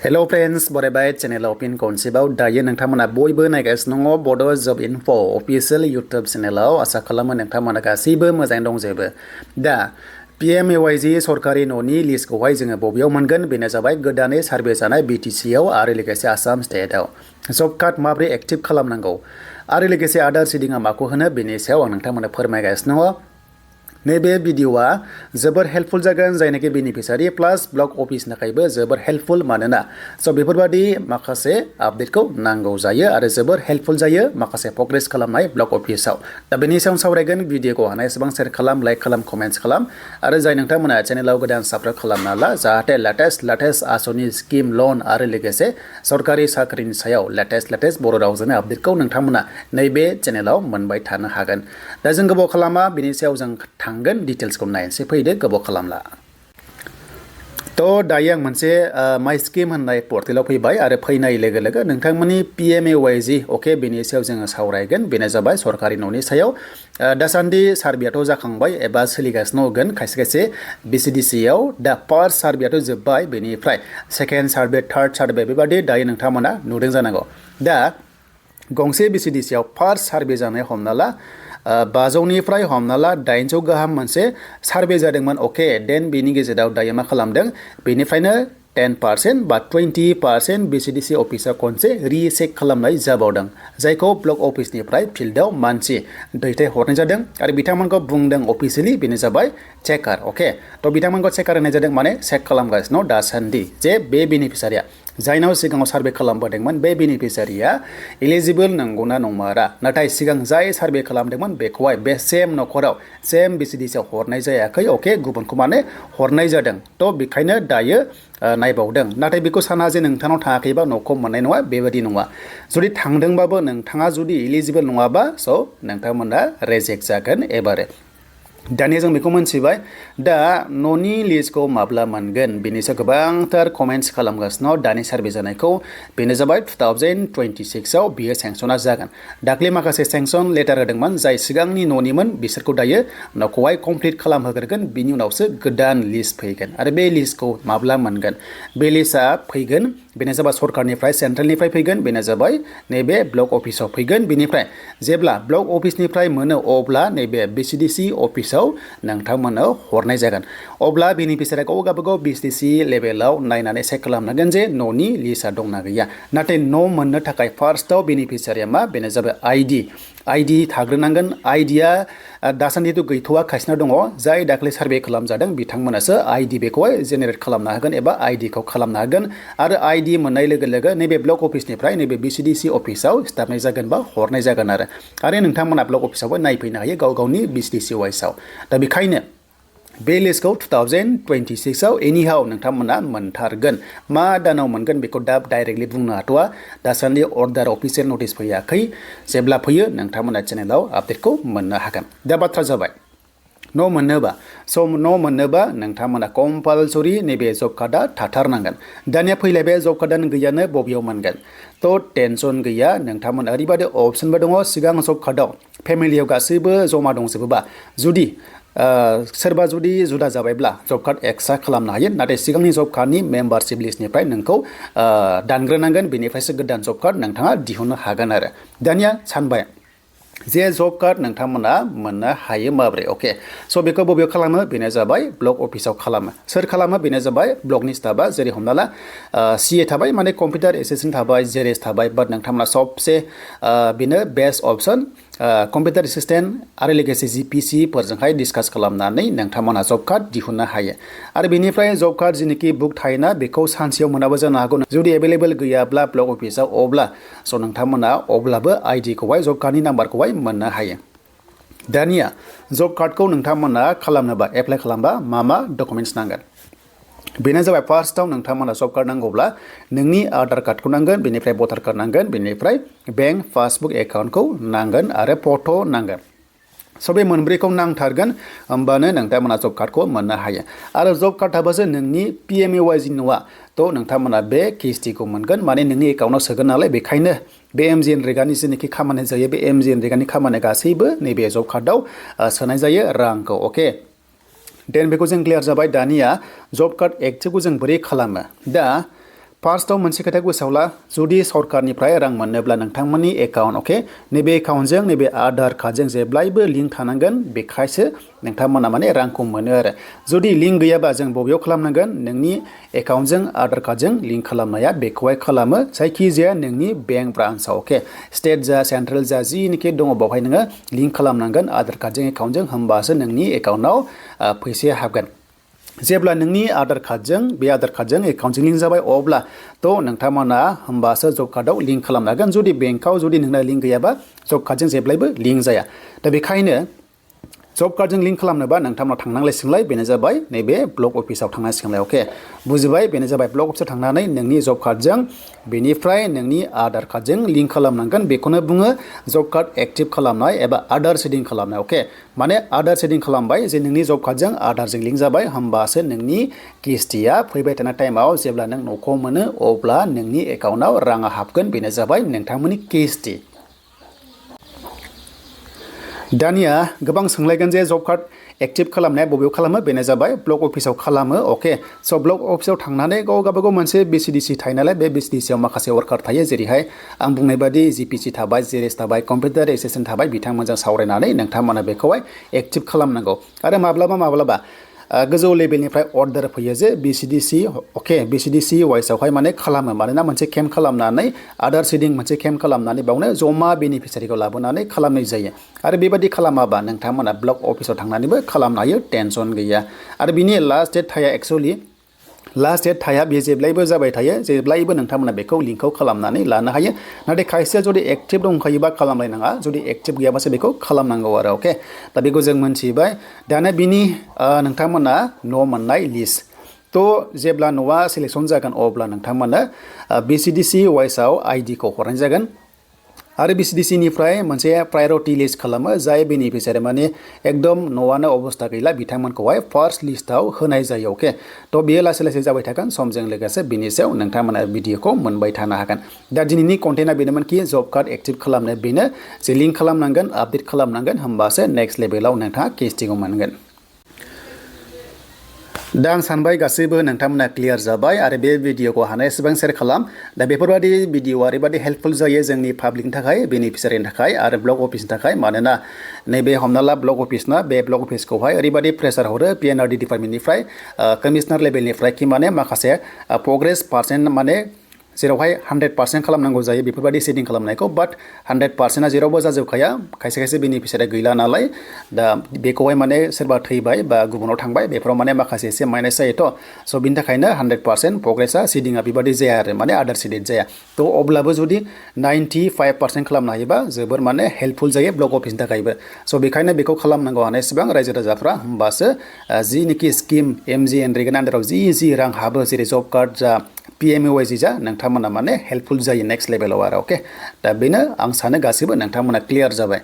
Hello friends, बरायबाय channel फिन खनसेबाव दायो नोंथांमोना बयबो नायगासिनो दङ बड' जब इनफो अफिशियल इउट्युब चेनेलाव आसा खालामो नोंथांमोना गासैबो मोजाङै दंजोबो। दा PMAY-G सरकारि न'नि लिस्टखौहाय जोङो बबेयाव मोनगोन बेनो जाबाय गोदानै सार्भे जानाय BTC आव आरो लोगोसे आसाम स्टेटआव जब कार्ड माबोरै एक्टिभ खालामनांगौ आरो लोगोसे आधार सिडिंआ माखौ होनो बेनि सायाव आं नोंथांमोननो फोरमायगासिनो दङ। नैबे भिडिअआ जोबोर हेल्पफुल जागोन जायनाखि बेनिफिसियारि प्लास ब्लक अफिसनि थाखायबो जोबोर हेल्पफुल मानोना बेफोरबादि माखासे आपडेटखौ नांगौ जायो आरो जोबोर हेल्पफुल जायो माखासे प्रग्रेस खालामनाय ब्लक अफिसाव। दा बेनि सायाव सावरायगोन भिडिअखौ हानाय एसेबां शेयार खालाम, लाइक खालाम, कमेन्ट्स खालाम आरो जाय नोंथांमोना चेनेलाव गोदान साबस्क्राइब खालामना ला जाहाथे लेटेस्ट आसनि स्किम लन आरो लोगोसे सरकारि साख्रिनि सायाव लेटेस्ट बर' रावजों आपडेटखौ नोंथांमोना नैबे चेनेलाव मोनबाय थानो हागोन। दा जों गोबाव खालामा बेनि सायाव जों डिटेल्सखौ नायनोसै फैदो गोबाव खालामला। दायो आं मोनसे माइ स्किम होननाय पर्टेलाव फैबाय आरो फैनाय लोगो लोगो नोंथांमोननि PMAY-G अके बेनि सायाव जोङो सावरायगोन। बेनो जाबाय सरकारि न'नि सायाव दासान्दि सार्भेयाथ' जाखांबाय एबा सोलिगासिनो दंगोन खायसे BCDC आव। दा फार्स्ट सार्भेयाथ' जोब्बाय, बेनिफ्राय सेकेन्ड सार्भे, थार्ड सार्भे बेबादि दायो नोंथांमोना नुदों जानांगौ। दा गंसे BCDC आव फार्स्ट सार्भे जानाय हमना ला 500निफ्राय हमना ला 800 गाहाम मोनसे सार्भे जादोंमोन अके देन बेनि गेजेराव दायो मा खालामदों बेनिफ्रायनो 10% बा 20% BCDC अफिसा खनसे रिचेक खालामनाय जाबावदों जायखौ ब्लक अफिसनिफ्राय फिल्डआव मानसि दैथायहरनाय जादों आरो बिथांमोनखौ बुंदों अफिसियेलि बेनो जाबाय चेकार अके। बिथांमोनखौ चेकार होनाय जादों माने चेक खालामगासिनो दासान्दि जे बे बेनिफिसियारिया जायनाव सिगाङाव सार्भे खालामबोदोंमोन बे बेनिफिसियारिया एलिजिबल नंगौना नंमारा, नाथाय सिगां जाय सार्भे खालामदोंमोन बेखौहाय बे सेम न'खराव सेम BCDC आव हरनाय जायाखै अके, गुबुनखौ माने हरनाय जादों। बेखायनो दायो नायबावदों, नाथाय बेखौ साना जे नोंथांनाव थाङाखैबा न'खौ मोननाय नङा बेबादि नङा। जुदि थांदोंबाबो नोंथाङा जुदि एलिजिबल नङाबा नोंथांमोना रिजेक्ट जागोन एबारे। दानिया जों बेखौ मोनथिबाय। दा न'नि लिस्टखौ माब्ला मोनगोन बेनि सायाव गोबांथार कमेन्ट्स खालामगासिनो दानि सार्भे जानायखौ। बेनो जाबाय 2026 आव बियो सेंसना जागोन। दाख्लै माखासे सेंसन लेटार होदोंमोन जाय सिगांनि न'निमोन बिसोरखौ दायो न'खौहाय कमप्लिट खालामहोग्रोगोन, बिनि उनावसो गोदान लिस्ट फैगोन आरो बे लिस्टखौ माब्ला मोनगोन बे लिस्टआ फैगोन बेनो जाबाय सरकारनिफ्राय सेन्ट्रेलनिफ्राय फैगोन, बेनो जाबाय नैबे ब्लक अफिसाव फैगोन। बेनिफ्राय जेब्ला ब्लक अफिसनिफ्राय मोनो अब्ला नैबे BCDC अफिसाव नोंथांमोननो हरनाय जागोन। अब्ला बेनिफिसियारिखौ गावबागाव BCDC लेभेलाव नायनानै चेक खालामनांगोन जे न'नि लिस्टआ दंना गैया। नाथाय न' मोननो थाखाय फार्स्टआव बेनिफिसियारिया मा बेनो जाबाय आइडि थाग्रोनांगोन। आइडिया दासान्दिथ' गैथ'वा, खायसेना दङ जाय दाख्लै सार्भे खालामजादों बिथांमोनासो आइडि बेखौहाय जेनेरेट खालामनो हागोन एबा आइडिखौ खालामनो हागोन आरो आइडि मोननाय लोगो लोगो नैबे ब्लक अफिसनिफ्राय नैबे BCDC अफिसाव सिथाबनाय जागोन बा हरनाय जागोन आरो नोंथांमोना ब्लक अफिसावबो नायफैनो हायो गाव गावनि BCDC वाइसआव। दा बेखायनो बे लिस्टखौ 2026 आव एनिहाव नोंथांमोना मोनथारगोन। मा दानाव मोनगोन बेखौ दा डाइरेक्टलि बुंनो हाथ'वा, दासान्दि अर्डार अफिसियेल नटिस फैयाखै। जेब्ला फैयो नोंथांमोना चेनेलाव आपडेटखौ मोननो हागोन। दा बाथ्रा जाबाय न' मोननोबा नोंथांमोना कम्पालसरि नैबे जब कार्डआ थाथारनांगोन। दानिया फैलायबाय जब कार्डआनो गैयानो बबेयाव मोनगोन। टेनसन गैया, नोंथांमोना ओरैबायदि अपसनबो दङ सिगां जब कार्डआव फेमिलियाव गासैबो जमा दंजोबोबा जुदि सोरबा जुदि जुदा जाबायब्ला जब कार्ड एक्सट्रा खालामनो हायो, नाथाय सिगांनि जब कार्डनि मेम्बारशिप लिस्टनिफ्राय नोंखौ दानग्रोनांगोन, बेनिफ्रायसो गोदान जब कार्ड नोंथाङा दिहुननो हागोन आरो। दानिया सानबाय जे जब कार्ड नोंथांमोना मोननो हायो माब्रै अके। बेखौ बबेयाव खालामो बेनो जाबाय ब्लक अफिसाव खालामो। सोर खालामो बेनो जाबाय ब्लकनि स्टाफा, जेरै हमना ला CA थाबाय माने कम्पिउटार एसिस्टेन्ट थाबाय, जेरेस थाबाय, बाट नोंथांमोना सबसे बेनो बेस्ट अपसन कम्पिउटार एसिस्टेन्ट आरो लोगोसे GPC फोरजोंहाय डिसकास खालामनानै नोंथांमोना जब कार्ड दिहुननो हायो। आरो बेनिफ्राय जब कार्ड जेनोखि बुक थायोना बेखौ सानसेयाव मोनाबो जानो हागौ। जुदि एभेलेबल गैयाब्ला ब्लक अफिसाव अब्ला नोंथांमोना अब्लाबो आइडिखौहाय जब कार्डनि नाम्बारखौहाय मोननो हायो। दानिया जब कार्डखौ नोंथांमोना खालामनोबा एप्लाइ खालामबा मा डकुमेन्ट्स नांगोन बेनो जाबाय फार्स्टआव नोंथांमोना जब कार्ड नांगौब्ला नोंनि आधार कार्डखौ नांगोन, बेनिफ्राय भटार कार्ड नांगोन, बेनिफ्राय बेंक पासबुक एकाउन्टखौ नांगोन आरो फट' नांगोन। बे मोनब्रैखौ नांथारगोन, होमबानो नोंथांमोना जब कार्डखौ मोननो हायो। आरो जब कार्ड थाबासो नोंनि PMAY-G नङा नोंथांमोना बे KST खौ मोनगोन, माने नोंनि एकाउन्टआव सोगोन नालाय। बेखायनो बे MGNरेगानि जेनोखि खामानि जायो बे MGNरेगानि खामानि गासैबो नैबे जब कार्डआव सोनाय जायो रांखौ अके। देन बेखौ जों क्लियार जाबाय। दानिया जब कार्ड एक्टिभखौ जों बोरै खालामो। दा फार्स्टआव मोनसे खोथा गोसोआव ला जुदि सरकारनिफ्राय रां मोननोब्ला नोंथांमोननि एकाउन्ट अके नैबे एकाउन्टजों नैबे आधार कार्डजों जेब्लायबो लिंक थानांगोन बेखायसो नोंथांमोना माने रांखौ मोनो आरो जुदि लिंक गैयाबा जों बबेयाव खालामनांगोन नोंनि एकाउन्टजों आधार कार्डजों लिंक खालामनाया बेखौहाय खालामो जायखिजाया नोंनि बेंक ब्रान्सआव अके स्टेट जा सेन्ट्रेल जा जिनिखि दङ बावहाय नोङो लिंक खालामनांगोन आधार कार्डजों एकाउन्टजों होमबासो नोंनि एकाउन्टआव फैसाया हाबगोन जेब्ला नोंनि आधार कार्डजों बे आधार कार्डजों एकाउन्टजों लिंक जाबाय अब्ला थ' नोंथांमोना होमबासो जब कार्डआव लिंक खालामनो हागोन जुदि बेंकआव जुदि नोंना लिंक गैयाबा जब कार्डजों जेब्लायबो लिंक जाया दा बेखायनो जब कार्डजों लिंक खालामनोबा नोंथांमोना थांनांलायसिगोनलाय बेनो जाबाय नैबे ब्लक अफिसाव थांनांसिगोनलाय अके बुजिबाय बेनो जाबाय ब्लक अफिसाव थांनानै नोंनि जब कार्डजों बेनिफ्राय नोंनि आधार कार्डजों लिंक खालामनांगोन बेखौनो बुङो जब कार्ड एक्टिभ खालामनाय एबा आधार सेडिं खालामनाय अके माने आधार सेडिं खालामबाय जे नोंनि जब कार्डजों आधारजों लिंक जाबाय होमबासो नोंनि किस्तिया फैबाय थानाय टाइमाव जेब्ला नों न'खौ मोनो अब्ला नोंनि एकाउन्टआव राङा हाबगोन बेनो जाबाय नोंथांमोननि किस्ति दानिया गोबां सोंलायगोन जे जब कार्ड एक्टिभ खालामनाया बबेयाव खालामो बेनो जाबाय ब्लक अफिसाव खालामो अके स' ब्लक अफिसाव थांनानै गावबागाव मोनसे BCDC थायो नालाय बे BCDCआव माखासे वर्कार थायो जेरैहाय आं बुंनाय बादि GPC थाबाय जेरेस थाबाय कम्पिउटार एसिस्टेन्ट थाबाय बिथांमोनजों सावरायनानै नोंथांमोना बेखौहाय एक्टिभ खालामनांगौ आरो माब्लाबा गोजौ लेभेलनिफ्राय अर्डार फैयो जे BCDC अके BCDC वाइसआवहाय माने खालामो मानोना मोनसे केम्प खालामनानै आधार सेडिं मोनसे केम्प खालामनानै बावनो जमा बेनिफिसियारिखौ लाबोनानै खालामनाय जायो आरो बेबादि खालामाबा नोंथांमोना ब्लक अफिसाव थांनानैबो खालामनो हायो टेनसन गैया आरो बिनि लास्ट डेट थाया एक्चुअलि लास्ट डेट थाया बे जेब्लायबो जाबाय थायो जेब्लायबो नोंथांमोना बेखौ लिंकखौ खालामनानै लानो हायो नाथाय खायसेया जुदि एक्टिभ दंखायोबा खालामलायनाङा जुदि एक्टिभ गैयाबासो बेखौ खालामनांगौ आरो अके दा बेखौ जों मोनथिबाय दाना बिनि नोंथांमोना न' मोननाय लिस्ट थ' जेब्ला न'आ सिलेक्सन जागोन अब्ला नोंथांमोना BCDC वाइसआव आइडिखौ हरनाय जागोन आरो BCDCनिफ्राय मोनसे प्रायरिटि लिस्ट खालामो जाय बेनिफिसियारि माने एकदम न'आनो अबस्था गैला बिथांमोनखौहाय फार्स्ट लिस्टआव होनाय जायो अके थ' बेयो लासै लासै जाबाय थागोन समजों लोगोसे बिनि सायाव नोंथांमोना भिडिअखौ मोनबाय थानो हागोन दा दिनैनि कन्टेन्टआ बेनोमोनखि जब कार्ड एक्टिभ खालामनो बेनो जे लिंक खालामनांगोन आपडेट खालामनांगोन होमबासो नेक्स्ट लेभेलाव नोंथाङा किस्तिखौ मोनगोन दा आं सानबाय गासैबो नोंथांमोना क्लियार जाबाय आरो बे भिडिअखौ हानायसेबां शेयार खालाम दा बेफोरबायदि भिडिअ ओरैबायदि हेल्पफुल जायो जोंनि पाब्लिकनि थाखाय बेनिफिसियारिनि थाखाय आरो ब्लक अफिसनि थाखाय मानोना नैबे हमना ला ब्लक अफिसना बे ब्लक अफिसखौहाय ओरैबायदि प्रेसार हरो PNRD डिपार्टमेन्टनिफ्राय कमिशनार लेभेलनिफ्राय कि माने माखासे प्रोग्रेस पार्सेन्ट माने जेरावहाय 100% खालामनांगौ जायो बेफोरबायदि सेटिं खालामनायखौ बाट 100%आ जेरावबो जाजोबखाया खायसे खायसे बेनिफिसियारि गैला नालाय दा बेखौहाय माने सोरबा थैबाय बा गुबुनाव थांबाय बेफोराव माने माखासे एसे माइनास जायोथ' स' बिनि थाखायनो 100% प्रोग्रेसा सेटिंआ बेबायदि जाया आरो माने आधार सेडिं जाया थ' अब्लाबो जुदि 95% खालामनो हायोबा जोबोर माने हेल्पफुल जायो ब्लक अफिसनि थाखायबो स' बेखायनो बेखौ खालामनांगौ हानायसेबां रायजो राजाफ्रा होमबासो जिनिखि स्किम MGNरेगानि आन्दाराव जि रां हाबो जेरै जब कार्ड जा PMAY-G जा नोंथांमोना माने हेल्पफुल जायो नेक्स्ट लेभेलाव आरो अके दा बेनो आं सानो गासैबो नोंथांमोना क्लियार जाबाय